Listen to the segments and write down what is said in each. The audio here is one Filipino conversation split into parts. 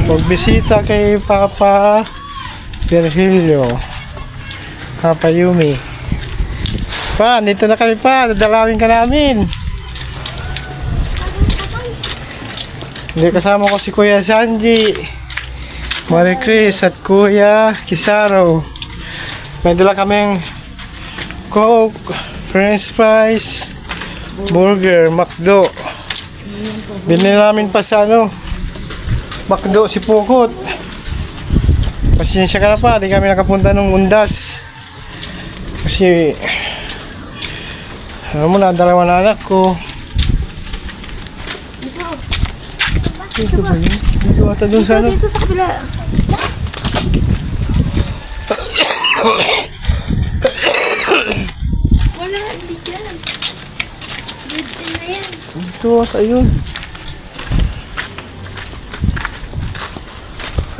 Pagbisita kay Papa Virgilio, Papa Yumi. Pa, dito na kami pa. Dadalawin ka namin. Hindi, kasama ko si Kuya Sanji, Marie Chris at Kuya Kisaro. May dala kaming Coke, French fries, burger, McDo. Binili namin pa sa McDo si Pukot. Pasensya ka na pa, di kami nakapunta nung Undas. Kasi alam mo na, dalawa na anak ko. Dito ba yun? Dito ata dun sa ano? Dito sa kabila. Wala, hindi dyan. Dito na yan. Dito ata yun.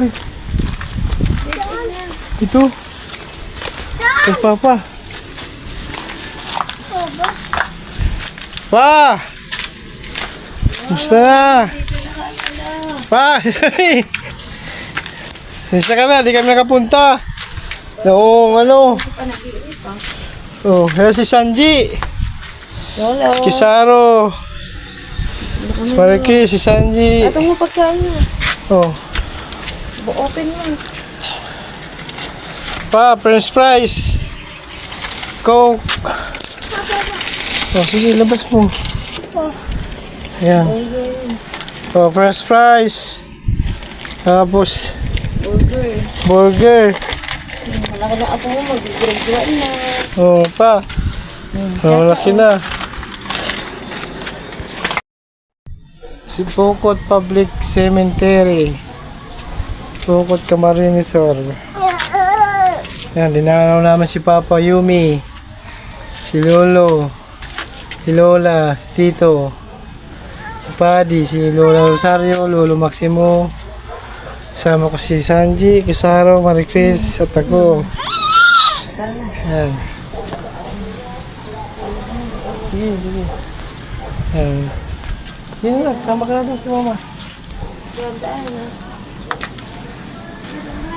Ay. Ito. Ito Papa. Pa! Gusto na! Pa! Sensya ka na, di kami nakapunta. Noong oh, kaya si Sanji. Hello. Si Kisaro. Si Mariki, si Sanji. Ito mo pagkaan mo. Oh. Open mo. Pa, French fries. Coke. Oh, sige, labas mo. Ayan. Oh, French fries. Tapos, burger. Malaki na ako mo, mag-graduate na. Oh, pa. Oh, laki na. Si Pukot Public Cemetery. Pukot Camarinesor. Yan, dinalaw namin si Papa Yumi, si Lolo, si Lola, si Tito, si Paddy, si Lola Rosario, Lolo Maximo. Kasama ko si Sanji, Kisaro, Marie Chris, at ako. Yan. Sige, sige. Yan. Yan na, sama ka na doon si Mama. Ganda na.